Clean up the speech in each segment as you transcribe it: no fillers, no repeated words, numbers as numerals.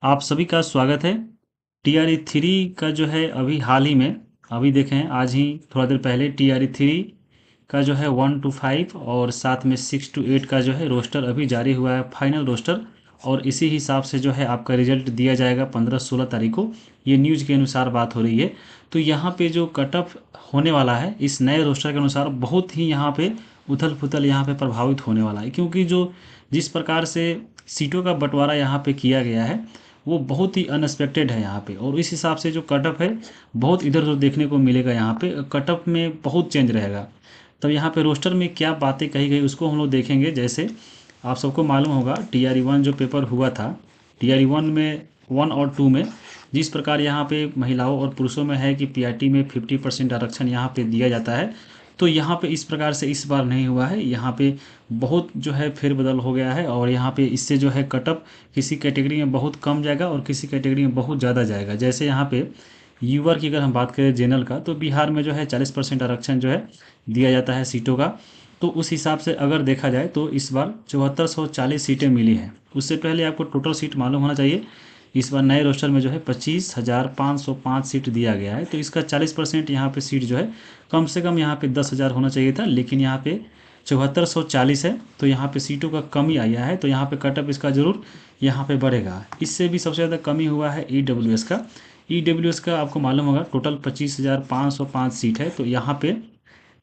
आप सभी का स्वागत है। टीआरई थ्री का जो है अभी हाल ही में अभी देखें आज ही थोड़ा देर पहले टीआरई थ्री का जो है 1 to 5 और साथ में 6 to 8 का जो है रोस्टर अभी जारी हुआ है, फाइनल रोस्टर। और इसी हिसाब से जो है आपका रिजल्ट दिया जाएगा 15-16 तारीख को। ये न्यूज़ के अनुसार बात हो रही है। तो यहाँ पे जो कट ऑफ होने वाला है इस नए रोस्टर के अनुसार बहुत ही यहाँ पे उथल पुथल यहाँ पे प्रभावित होने वाला है, क्योंकि जो जिस प्रकार से सीटों का बंटवारा यहाँ पे किया गया है वो बहुत ही अनएक्सपेक्टेड है यहाँ पे। और इस हिसाब से जो कटअप है बहुत इधर उधर देखने को मिलेगा। यहाँ पे कटअप में बहुत चेंज रहेगा। तब यहाँ पे रोस्टर में क्या बातें कही गई उसको हम लोग देखेंगे। जैसे आप सबको मालूम होगा टीआरई वन जो पेपर हुआ था, टीआरई वन में 1 और 2 में जिस प्रकार यहाँ पे महिलाओं और पुरुषों में है कि पीआरटी में 50% आरक्षण यहाँ पे दिया जाता है, तो यहाँ पे इस प्रकार से इस बार नहीं हुआ है। यहाँ पे बहुत जो है फेरबदल हो गया है और यहाँ पे इससे जो है कटअप किसी कैटेगरी में बहुत कम जाएगा और किसी कैटेगरी में बहुत ज़्यादा जाएगा। जैसे यहाँ पे यूआर की अगर हम बात करें जनरल का, तो बिहार में जो है 40% आरक्षण जो है दिया जाता है सीटों का। तो उस हिसाब से अगर देखा जाए तो इस बार 7440 सीटें मिली हैं। उससे पहले आपको टोटल सीट मालूम होना चाहिए। इस बार नए रोस्टर में जो है 25,505 सीट दिया गया है, तो इसका 40% यहाँ पे सीट जो है कम से कम यहाँ पे 10,000 होना चाहिए था, लेकिन यहाँ पे 7440 है। तो यहाँ पे सीटों का कमी आया है, तो यहाँ पे कटअप इसका ज़रूर यहाँ पे बढ़ेगा। इससे भी सबसे ज़्यादा कमी हुआ है ईडब्ल्यूएस का। ईडब्ल्यूएस का आपको मालूम होगा टोटल 25,505 सीट है, तो यहाँ पे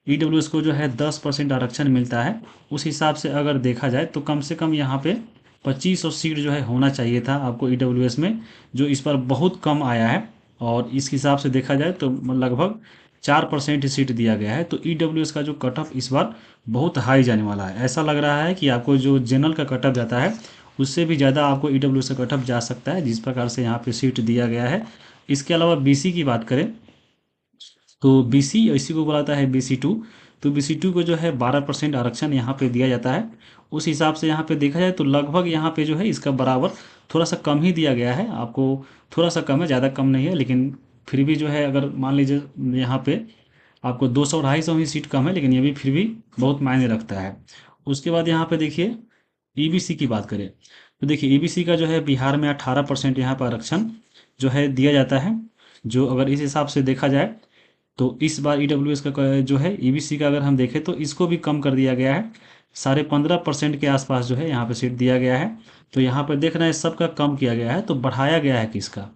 ईडब्ल्यूएस को जो है 10% आरक्षण मिलता है। उस हिसाब से अगर देखा जाए तो कम से कम यहाँ पे 2500 सीट जो है होना चाहिए था आपको ईडब्ल्यूएस में, जो इस पर बहुत कम आया है। और इस हिसाब से देखा जाए तो लगभग 4% ही सीट दिया गया है। तो ईडब्ल्यूएस का जो कट ऑफ इस बार बहुत हाई जाने वाला है। ऐसा लग रहा है कि आपको जो जनरल का कट ऑफ जाता है उससे भी ज़्यादा आपको ईडब्ल्यूएस का कट ऑफ जा सकता है, जिस प्रकार से यहाँ पे सीट दिया गया है। इसके अलावा बीसी की बात करें तो बीसी इसी को बुलाता है BC2। तो BC2 को जो है 12% आरक्षण यहाँ पे दिया जाता है। उस हिसाब से यहाँ पे देखा जाए तो लगभग यहाँ पे जो है इसका बराबर थोड़ा सा कम ही दिया गया है आपको। थोड़ा सा कम है, ज़्यादा कम नहीं है, लेकिन फिर भी जो है अगर मान लीजिए यहाँ पे आपको 200-250 ही सीट कम है, लेकिन ये भी फिर भी बहुत मायने रखता है। उसके बाद यहाँ पे देखिए ईबीसी की बात करें तो देखिए ईबीसी का जो है बिहार में 18% यहाँ पर आरक्षण जो है दिया जाता है। जो अगर इस हिसाब से देखा जाए तो इस बार ईडब्ल्यूएस का जो है ईबीसी का अगर हम देखें तो इसको भी कम कर दिया गया है। 15.5% के आसपास जो है यहाँ पे सीट दिया गया है। तो यहाँ पे देख रहे हैं सबका कम किया गया है, तो बढ़ाया गया है किसका,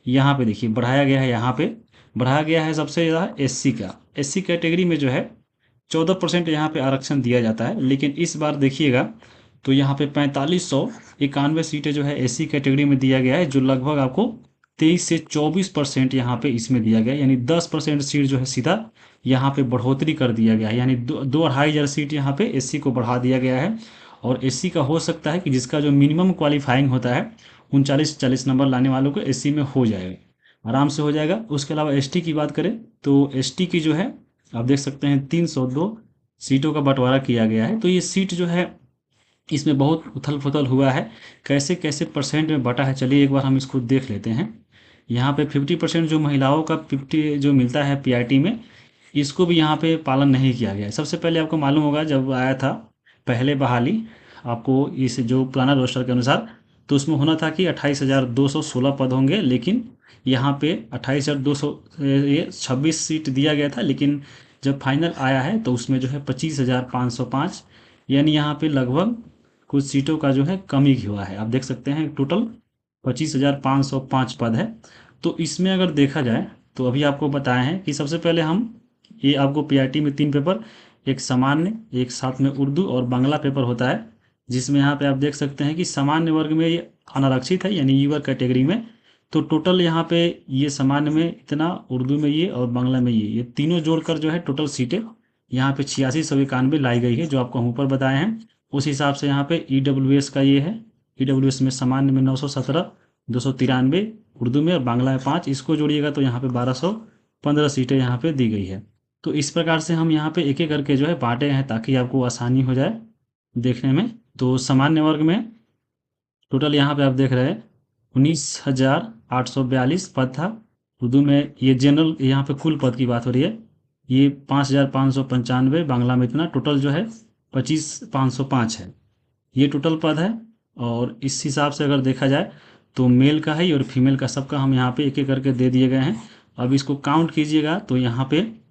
यहाँ पे देखिए बढ़ाया गया है। यहाँ पे बढ़ाया गया है सबसे ज़्यादा एससी का। एससी कैटेगरी में जो है 14% यहाँ पे आरक्षण दिया जाता है, लेकिन इस बार देखिएगा तो यहाँ पे 4591 सीटें जो है एससी कैटेगरी में दिया गया है, जो लगभग आपको 23 से 24% यहाँ पे इसमें दिया गया है। यानी 10% सीट जो है सीधा यहाँ पे बढ़ोतरी कर दिया गया है। यानी 2-2,500 सीट यहाँ पे एससी को बढ़ा दिया गया है। और एससी का हो सकता है कि जिसका जो मिनिमम क्वालिफाइंग होता है 39-40 नंबर लाने वालों को एससी में हो जाएगा, आराम से हो जाएगा। उसके अलावा एसटी की बात करें तो एसटी की जो है आप देख सकते हैं 302 सीटों का बंटवारा किया गया है। तो ये सीट जो है इसमें बहुत उथल पुथल हुआ है, कैसे कैसे परसेंट में बटा है, चलिए एक बार हम इसको देख लेते हैं। यहाँ पे 50% जो महिलाओं का 50 जो मिलता है पीआरटी में, इसको भी यहाँ पे पालन नहीं किया गया है। सबसे पहले आपको मालूम होगा जब आया था पहले बहाली आपको इस जो पुराना रोस्टर के अनुसार, तो उसमें होना था कि 28,216 पद होंगे, लेकिन यहाँ पे 28,200 ये 26 सीट दिया गया था। लेकिन जब फाइनल आया है तो उसमें जो है 25,505, यानी यहाँ पे लगभग कुछ सीटों का जो है कमी हुआ है। आप देख सकते हैं टोटल 25,505 पद है। तो इसमें अगर देखा जाए तो अभी आपको बताए हैं कि सबसे पहले हम ये आपको पीआरटी में 3 पेपर, एक सामान्य, एक साथ में उर्दू और बांग्ला पेपर होता है, जिसमें यहाँ पे आप देख सकते हैं कि सामान्य वर्ग में ये अनारक्षित है, यानी यूआर कैटेगरी में। तो टोटल यहाँ पे ये सामान्य में इतना, उर्दू में ये और बांग्ला में ये तीनों जोड़कर जो है टोटल सीटें यहाँ पे 8691 लाई गई है, जो आपको हम ऊपर बताए हैं। उस हिसाब से यहाँ पे ईडब्ल्यूएस का ये है, ईडब्ल्यूएस में सामान्य में 917, 293 उर्दू में और बांग्ला में 5, इसको जोड़िएगा तो यहाँ पे 1215 सीटें यहाँ पे दी गई है। तो इस प्रकार से हम यहाँ पे एक एक करके जो है बांटे हैं ताकि आपको आसानी हो जाए देखने में। तो सामान्य वर्ग में टोटल यहाँ पे आप देख रहे हैं 19,842 पद था। उर्दू में ये जनरल, यहाँ पे कुल पद की बात हो रही है, ये 5,595, बांग्ला में इतना, टोटल जो है 25,505 है, ये टोटल पद है। और इस हिसाब से अगर देखा जाए तो मेल का है और फीमेल का सबका हम यहाँ पे एक एक करके दे दिए गए हैं। अब इसको काउंट कीजिएगा तो यहाँ पे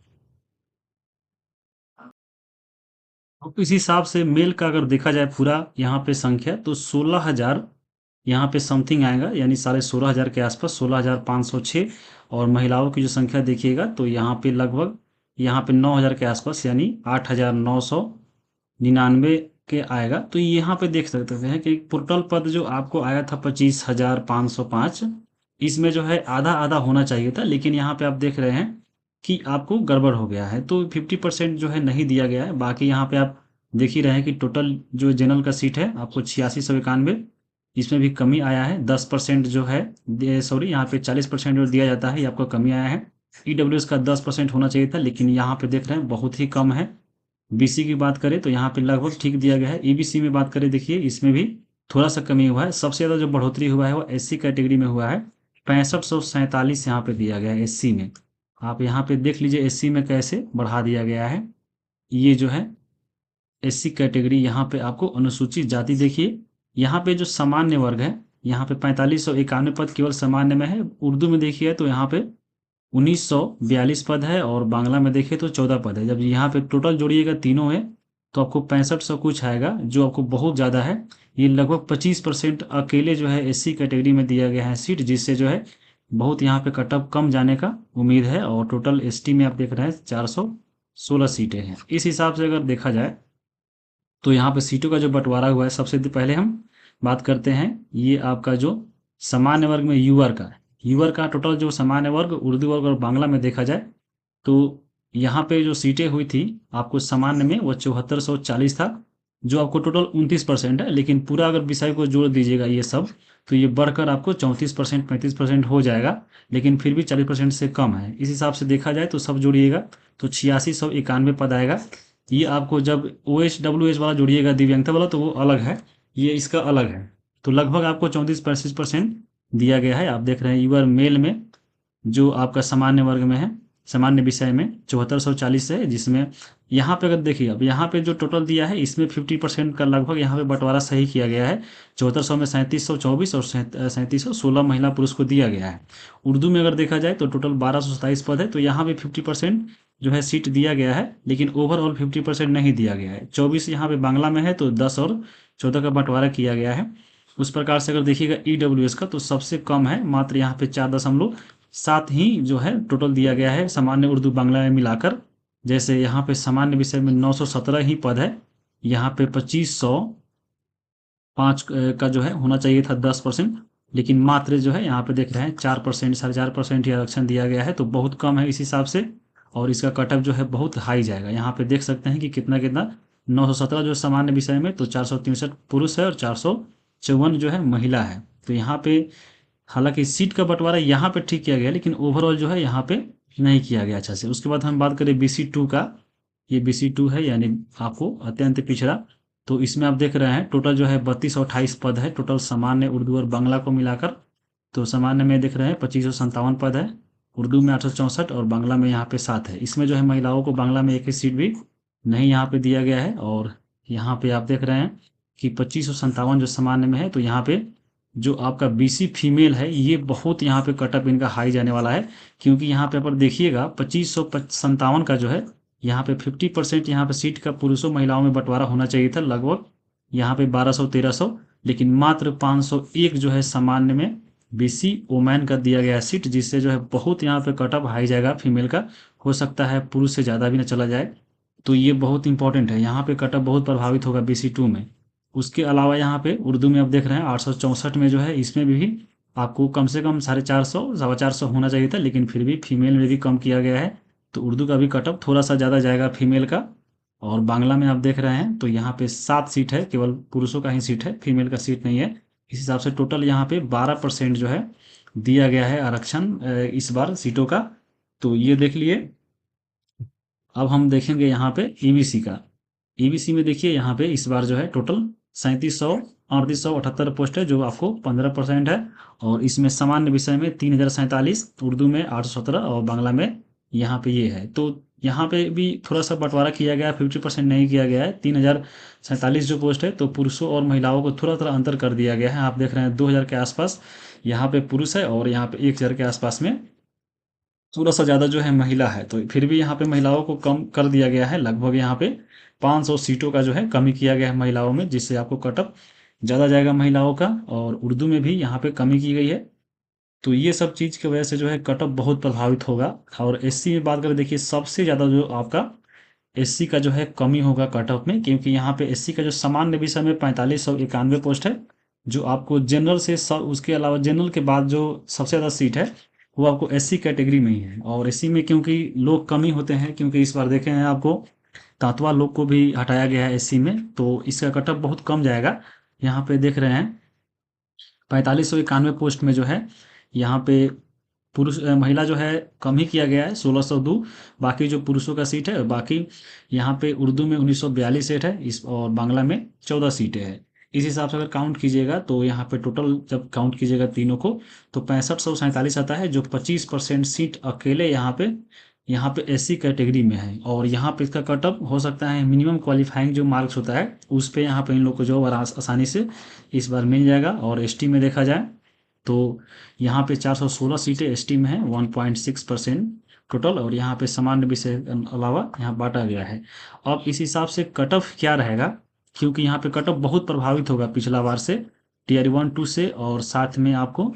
अब इस हिसाब से मेल का अगर देखा जाए पूरा यहाँ पे संख्या तो 16,000 यहाँ पे समथिंग आएगा, यानी 16,500 के आसपास 16,506। और महिलाओं की जो संख्या देखिएगा तो यहाँ पे लगभग यहाँ पे 9,000 के आसपास, यानी 8,999 के आएगा। तो यहाँ पे देख सकते हैं कि टोटल पद जो आपको आया था 25,505, इसमें जो है आधा आधा होना चाहिए था, लेकिन यहाँ पे आप देख रहे हैं कि आपको गड़बड़ हो गया है, तो 50% जो है नहीं दिया गया है। बाकी यहाँ पे आप देख ही रहे हैं कि टोटल जो जनरल का सीट है आपको 8691, इसमें भी कमी आया है 10% जो है, सॉरी यहाँ पे 40% जो दिया जाता है ये आपको कमी आया है। ईडब्ल्यूएस का 10% होना चाहिए था, लेकिन यहाँ पे देख रहे हैं बहुत ही कम है। बीसी की बात करें तो यहाँ पे लगभग ठीक दिया गया है। ईबीसी में बात करें, देखिए इसमें भी थोड़ा सा कमी हुआ है। सबसे ज़्यादा जो बढ़ोतरी हुआ है वो एससी कैटेगरी में हुआ है, 6547 यहाँ पे दिया गया है एससी में। आप यहाँ पे देख लीजिए एससी में कैसे बढ़ा दिया गया है। ये जो है एससी कैटेगरी, यहाँ पे आपको अनुसूचित जाति देखिए, यहाँ पे जो सामान्य वर्ग है यहाँ पे 4591 पद केवल सामान्य में है। उर्दू में देखिए तो यहाँ पे 1942 पद है और बांग्ला में देखिए तो 14 पद है। जब यहाँ पे टोटल जोड़िएगा तीनों है तो आपको 6500 कुछ आएगा, जो आपको बहुत ज़्यादा है। ये लगभग 25% अकेले जो है एससी कैटेगरी में दिया गया है सीट, जिससे जो है बहुत यहाँ पे कटअप कम जाने का उम्मीद है। और टोटल एसटी में आप देख रहे हैं 416 सीटें हैं। इस हिसाब से अगर देखा जाए तो यहाँ पे सीटों का जो बंटवारा हुआ है, सबसे पहले हम बात करते हैं ये आपका जो सामान्य वर्ग में यूआर का टोटल जो सामान्य वर्ग, उर्दू वर्ग और बांग्ला में देखा जाए तो यहाँ पे जो सीटें हुई थी आपको सामान्य में वो 7440 था, जो आपको टोटल 29% है। लेकिन पूरा अगर विषय को जोड़ दीजिएगा ये सब तो ये बढ़कर आपको 34% 35% हो जाएगा, लेकिन फिर भी 40% से कम है। इस हिसाब से देखा जाए तो सब जोड़िएगा तो 8691 पद आएगा। ये आपको जब OHWH वाला जोड़िएगा दिव्यांगता वाला तो वो अलग है, ये इसका अलग है। तो लगभग आपको 34-35% दिया गया है। आप देख रहे हैं यूआर मेल में जो आपका सामान्य वर्ग में है, सामान्य विषय में 7440 है, जिसमें यहाँ पे अगर देखिए अब यहाँ पे जो टोटल दिया है इसमें 50% का लगभग यहाँ पे बंटवारा सही किया गया है। 7400 में 3724 और 3716 महिला पुरुष को दिया गया है। उर्दू में अगर देखा जाए तो टोटल 1227 पद है, तो यहाँ पे 50% जो है सीट दिया गया है, लेकिन ओवरऑल 50% नहीं दिया गया है। 24 यहाँ पे बांग्ला में है तो 10 और 14 का बंटवारा किया गया है। उस प्रकार से अगर देखिएगा ईडब्ल्यूएस का तो सबसे कम है, मात्र यहाँ पे 4.7 ही जो है टोटल दिया गया है सामान्य उर्दू बांग्ला में मिलाकर। जैसे यहाँ पे सामान्य विषय में 917 ही पद है, यहाँ पे 2505 का जो है होना चाहिए था 10%, लेकिन मात्र जो है यहाँ पे देख रहे हैं 4%, 4.5% ही आरक्षण दिया गया है, तो बहुत कम है इस हिसाब से। और इसका कटअप जो है बहुत हाई जाएगा। यहाँ पे देख सकते हैं कि कितना कितना 917 जो सामान्य विषय में, तो 463 पुरुष है और 454 जो है महिला है। तो यहाँ पे हालांकि सीट का बंटवारा यहाँ पे ठीक किया गया, लेकिन ओवरऑल जो है यहाँ पे नहीं किया गया अच्छा से। उसके बाद हम बात करें BC2 का, ये BC2 है यानी आपको अत्यंत पिछड़ा। तो इसमें आप देख रहे हैं टोटल जो है 3228 पद है, टोटल सामान्य उर्दू और बांग्ला को मिलाकर। तो सामान्य में देख रहे हैं 2557 पद है, उर्दू में 864 और बांग्ला में यहाँ पे 7 है। इसमें जो है महिलाओं को बांग्ला में एक ही सीट भी नहीं यहाँ पे दिया गया है। और यहाँ पे आप देख रहे हैं कि 2557 जो सामान्य में है, तो यहाँ पे जो आपका BC फीमेल है ये बहुत यहाँ पे कटअप इनका हाई जाने वाला है, क्योंकि यहाँ पे पर देखिएगा 2557 का जो है यहाँ पे 50% यहाँ पे सीट का पुरुषों महिलाओं में बंटवारा होना चाहिए था, लगभग यहाँ पे 1200-1300, लेकिन मात्र 501 जो है सामान्य में BC वोमेन का दिया गया सीट, जिससे जो है बहुत यहाँ पे कटअप हाई जाएगा फीमेल का। हो सकता है पुरुष से ज़्यादा भी ना चला जाए, तो ये बहुत इंपॉर्टेंट है। यहाँ पे कटअप बहुत प्रभावित होगा BC2 में। उसके अलावा यहाँ पे उर्दू में आप देख रहे हैं 864 में जो है, इसमें भी आपको कम से कम 450 425 होना चाहिए था, लेकिन फिर भी फीमेल में भी कम किया गया है। तो उर्दू का भी कटअप थोड़ा सा ज़्यादा जाएगा फीमेल का। और बांग्ला में आप देख रहे हैं तो यहाँ पे 7 सीट है, केवल पुरुषों का ही सीट है, फीमेल का सीट नहीं है। इस हिसाब से टोटल यहाँ पे 12% जो है दिया गया है आरक्षण इस बार सीटों का। तो ये देख लिए। अब हम देखेंगे यहाँ पे ईबीसी का। ईबीसी में देखिए यहाँ पे इस बार जो है टोटल 3738 पोस्ट है, जो आपको 15% है। और इसमें सामान्य विषय में 3047, उर्दू में 817 और बांग्ला में यहाँ पे ये है। तो यहाँ पे भी थोड़ा सा बंटवारा किया गया है, 50% नहीं किया गया है। 3047 जो पोस्ट है तो पुरुषों और महिलाओं को थोड़ा थोड़ा अंतर कर दिया गया है। आप देख रहे हैं 2000 के आसपास यहाँ पे पुरुष है और यहाँ पे 1000 के आसपास में थोड़ा सा ज़्यादा जो है महिला है, तो फिर भी यहाँ पे महिलाओं को कम कर दिया गया है। लगभग यहाँ पे 500 सीटों का जो है कमी किया गया है महिलाओं में, जिससे आपको कटअप ज़्यादा जाएगा महिलाओं का। और उर्दू में भी यहाँ पे कमी की गई है। तो ये सब चीज़ की वजह से जो है कटअप बहुत प्रभावित होगा। और एससी में बात करें, देखिए सबसे ज़्यादा जो आपका एससी का जो है कमी होगा कटअप में, क्योंकि यहाँ पे एससी का जो सामान्य विषय में 4591 पोस्ट है, जो आपको जनरल से सब, उसके अलावा जनरल के बाद जो सबसे ज़्यादा सीट है वो आपको एससी कैटेगरी में ही है। और एससी में क्योंकि लोग कम ही होते हैं, क्योंकि इस बार देखे हैं आपको तांतवा लोग को भी हटाया गया है एससी में, तो इसका कटअप बहुत कम जाएगा। यहाँ पे देख रहे हैं 4591 पोस्ट में जो है यहाँ पे पुरुष महिला जो है कम ही किया गया है 1602। बाकी जो पुरुषों का सीट है, बाकी यहाँ पे उर्दू में 1942 सीट है, इस और बांग्ला में 14 सीटें हैं। इस हिसाब से अगर काउंट कीजिएगा तो यहाँ पे टोटल जब काउंट कीजिएगा तीनों को तो 6547 आता है, जो 25% सीट अकेले यहाँ पे एससी कैटेगरी में है। और यहाँ पे इसका कटअप हो सकता है मिनिमम क्वालिफाइंग जो मार्क्स होता है उस पे यहाँ पे इन लोग को जो आसानी से इस बार मिल जाएगा। और एसटी में देखा जाए तो यहाँ पे 416 सीटें एसटी में है, 1.6% टोटल। और यहाँ पे सामान्य विषय अलावा यहाँ बांटा गया है। अब इस हिसाब से कट ऑफ क्या रहेगा, क्योंकि यहाँ पे कट ऑफ बहुत प्रभावित होगा पिछला बार से, टीआर 1 2 से, और साथ में आपको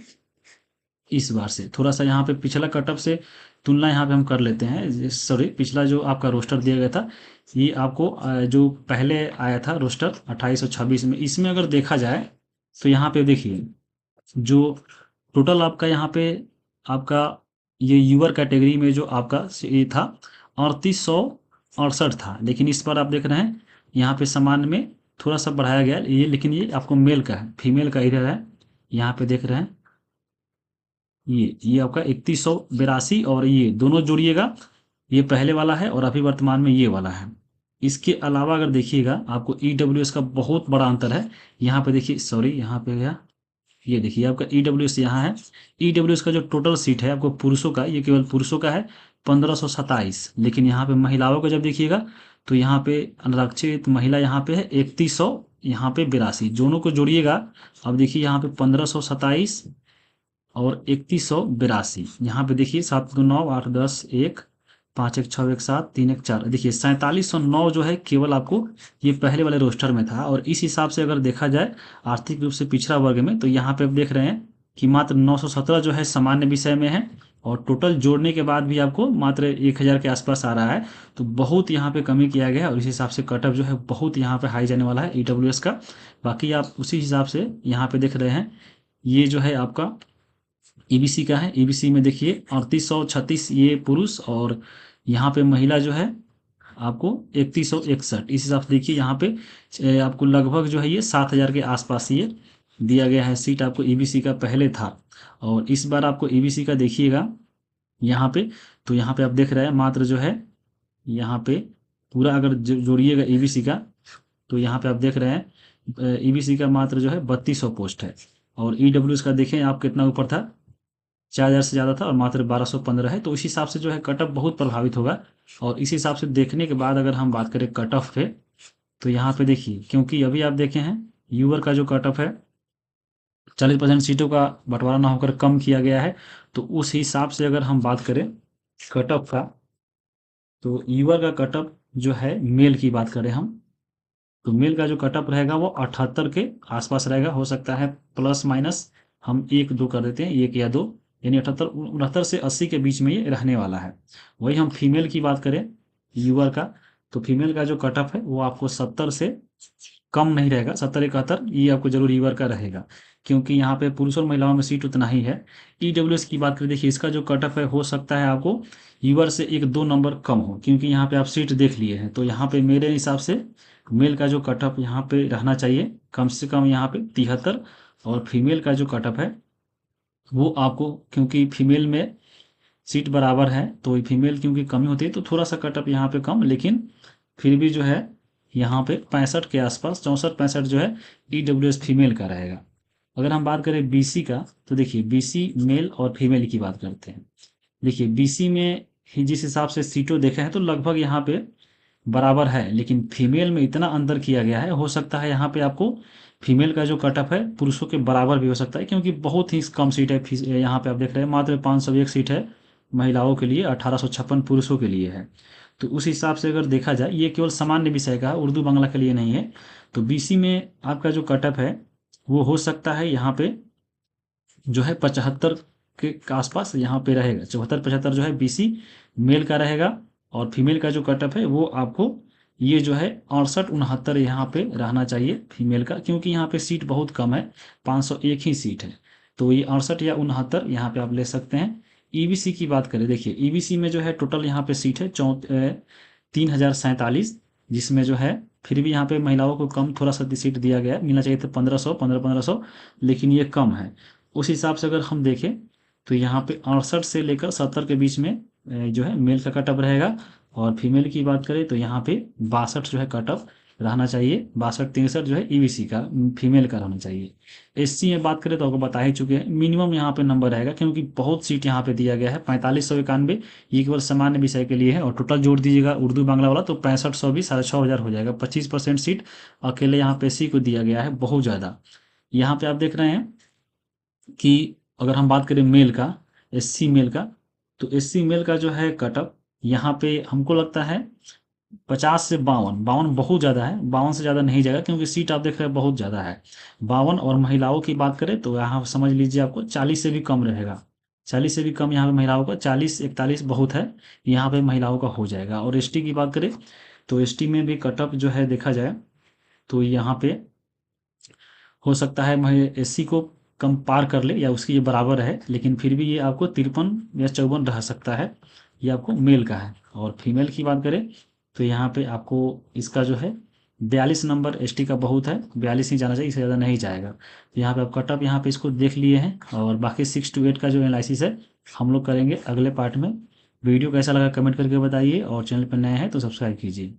इस बार से थोड़ा सा यहाँ पे पिछला कट ऑफ से तुलना यहाँ पे हम कर लेते हैं। सॉरी, पिछला जो आपका रोस्टर दिया गया था, ये आपको जो पहले आया था रोस्टर 2826 में, इसमें अगर देखा जाए तो यहाँ पे देखिए जो टोटल आपका यहाँ पे आपका ये यूअर कैटेगरी में जो आपका ये था 3868 था, लेकिन इस बार आप देख रहे हैं यहाँ पे सामान्य में थोड़ा सा बढ़ाया गया ये, लेकिन ये आपको मेल का है, फीमेल का इधर है। यहाँ पे देख रहे हैं ये आपका 3182, और ये दोनों जोड़िएगा, ये पहले वाला है और अभी वर्तमान में ये वाला है। इसके अलावा अगर देखिएगा आपको ईडब्ल्यूएस का बहुत बड़ा अंतर है। यहाँ पे देखिए, सॉरी यहाँ पे गया, ये देखिए आपका ईडब्ल्यूएस यहाँ है। ईडब्ल्यूएस का जो टोटल सीट है आपको पुरुषों का, ये केवल पुरुषों का है 1527, लेकिन यहाँ पे महिलाओं का जब देखिएगा तो यहाँ पे अनारक्षित महिला यहाँ पे है 3100, यहाँ पे 82, दोनों को जोड़िएगा। अब देखिए यहाँ पे 1527 और 3182, यहाँ पे देखिए 729 810 1 5 1 6 1 7 3 1 4, देखिए 4709 जो है केवल आपको ये पहले वाले रोस्टर में था। और इस हिसाब से अगर देखा जाए आर्थिक रूप से पिछड़ा वर्ग में, तो यहाँ पे आप देख रहे हैं कि मात्र 917 जो है सामान्य विषय में है, और टोटल जोड़ने के बाद भी आपको मात्र 1000 के आसपास आ रहा है। तो बहुत यहाँ पे कमी किया गया है, और इस हिसाब से कटअप जो है बहुत यहाँ पे हाई जाने वाला है ईडब्ल्यूएस का। बाकी आप उसी हिसाब से यहाँ पे देख रहे हैं, ये जो है आपका ईबीसी का है। ईबीसी में देखिए 3836 ये पुरुष, और यहाँ पे महिला जो है आपको 3161। इस हिसाब से देखिए यहाँ पे आपको लगभग जो है ये 7000 के आसपास ये दिया गया है सीट आपको, ईबीसी का पहले था। और इस बार आपको ईबीसी का देखिएगा यहाँ पे, तो यहाँ पे आप देख रहे हैं मात्र जो है यहाँ पे पूरा अगर जोड़िएगा ईबीसी का, तो यहाँ पे आप देख रहे हैं ईबीसी का मात्र जो है 3200 पोस्ट है। और ईडब्ल्यूएस का देखें आप कितना ऊपर था, 4000 से ज़्यादा था, और मात्र 1215 है। तो इस हिसाब से जो है कट ऑफ बहुत प्रभावित होगा। और इस हिसाब से देखने के बाद अगर हम बात करें कट ऑफ पे, तो यहाँ पे देखिए, क्योंकि अभी आप देखे हैं यूवर का जो कट ऑफ है 40% सीटों का बंटवारा ना होकर कम किया गया है, तो उस हिसाब से अगर हम बात करें कट ऑफ का, तो यूवर का कट ऑफ जो है मेल की बात करें हम, तो मेल का जो कटअप रहेगा वो 78 के आसपास रहेगा। हो सकता है प्लस माइनस हम 1 2 कर देते हैं, 1 या 2, यानी 78 69 से 80 के बीच में ये रहने वाला है। वही हम फीमेल की बात करें यूवर का, तो फीमेल का जो कटअप है वो आपको 70 से कम नहीं रहेगा, 70 71 ये आपको जरूर यूवर का रहेगा, क्योंकि यहाँ पे पुरुष और महिलाओं में सीट उतना ही है। ईडब्ल्यूएस की बात करें, देखिए इसका जो कटअप है हो सकता है आपको यूवर से 1 2 नंबर कम हो, क्योंकि यहाँ पे आप सीट देख लिए हैं। तो यहाँ पे मेरे हिसाब से मेल का जो कटअप यहाँ पे रहना चाहिए कम से कम यहाँ पे 73, और फीमेल का जो कटअप है वो आपको, क्योंकि फीमेल में सीट बराबर है तो फीमेल क्योंकि कमी होती है तो थोड़ा सा कटअप यहाँ पे कम, लेकिन फिर भी जो है यहाँ पे 65 के आसपास, 64 65 जो है ईडब्ल्यूएस फीमेल का रहेगा। अगर हम बात करें बीसी का, तो देखिए बीसी मेल और फीमेल की बात करते हैं। देखिए बीसी में ही जिस हिसाब से सीटों देखे हैं तो लगभग यहाँ पे बराबर है, लेकिन फीमेल में इतना अंतर किया गया है, हो सकता है यहाँ पे आपको फीमेल का जो कट ऑफ है पुरुषों के बराबर भी हो सकता है, क्योंकि बहुत ही कम सीट है। यहाँ पे आप देख रहे हैं मात्र 501 सीट है महिलाओं के लिए, 1856 पुरुषों के लिए है। तो उस हिसाब से अगर देखा जाए, ये केवल सामान्य विषय का है, उर्दू बांग्ला के लिए नहीं है। तो बीसी में आपका जो कट ऑफ है वो हो सकता है यहाँ पे जो है 75 के आसपास यहाँ पे रहेगा। 74-75 जो है बीसी मेल का रहेगा, और फीमेल का जो कट ऑफ है वो आपको ये जो है 68-69 यहाँ पे रहना चाहिए फीमेल का, क्योंकि यहाँ पे सीट बहुत कम है, 501 ही सीट है। तो ये 68 या 69 यहाँ पे आप ले सकते हैं। ईबीसी की बात करें, देखिए ईबीसी में जो है टोटल यहाँ पे सीट है 3047, जिसमें जो है फिर भी यहाँ पे महिलाओं को कम थोड़ा सा सीट दिया गया है, मिलना चाहिए था 1500, 1500, लेकिन ये कम है। उस हिसाब से अगर हम देखें तो यहाँ पे 68 से लेकर 70 के बीच में जो है मेल का कट ऑफ रहेगा, और फीमेल की बात करें तो यहाँ पे 62 जो है कट ऑफ रहना चाहिए, 62-63 जो है ईवीसी का फीमेल का रहना चाहिए। एससी में बात करें तो आपको बता ही चुके हैं, मिनिमम यहाँ पे नंबर रहेगा, क्योंकि बहुत सीट यहाँ पे दिया गया है 4591, ये केवल सामान्य विषय के लिए है, और टोटल जोड़ दीजिएगा उर्दू बांग्ला वाला तो 6500 भी 6500 हो जाएगा। 25% सीट अकेले यहाँ पे एससी को दिया गया है, बहुत ज़्यादा। यहाँ पे आप देख रहे हैं कि अगर हम बात करें मेल का, एससी मेल का, तो एससी मेल का जो है कट ऑफ यहाँ पे हमको लगता है 50 से 52, 52 बहुत ज़्यादा है, 52 से ज़्यादा नहीं जाएगा, क्योंकि सीट आप देख रहे हैं बहुत ज़्यादा है 52। और महिलाओं की बात करें तो यहाँ समझ लीजिए आपको 40 से भी कम रहेगा, 40 से भी कम यहाँ पे महिलाओं का, 40-41 बहुत है, यहाँ पे महिलाओं का हो जाएगा। और एसटी की बात करें तो एसटी में भी कट ऑफ जो है देखा जाए तो यहाँ पे हो सकता है एससी को कम पार कर ले या उसकी ये बराबर है, लेकिन फिर भी ये आपको 53 या 54 रह सकता है, ये आपको मेल का है। और फीमेल की बात करें तो यहाँ पे आपको इसका जो है 42 नंबर एसटी का बहुत है, 42 ही जाना चाहिए, इससे ज़्यादा नहीं जाएगा। तो यहाँ पे आप कट ऑफ यहाँ पे इसको देख लिए हैं, और बाकी 6 to 8 का जो एनालिसिस है हम लोग करेंगे अगले पार्ट में। वीडियो कैसा लगा कमेंट करके बताइए, और चैनल पर नए हैं तो सब्सक्राइब कीजिए।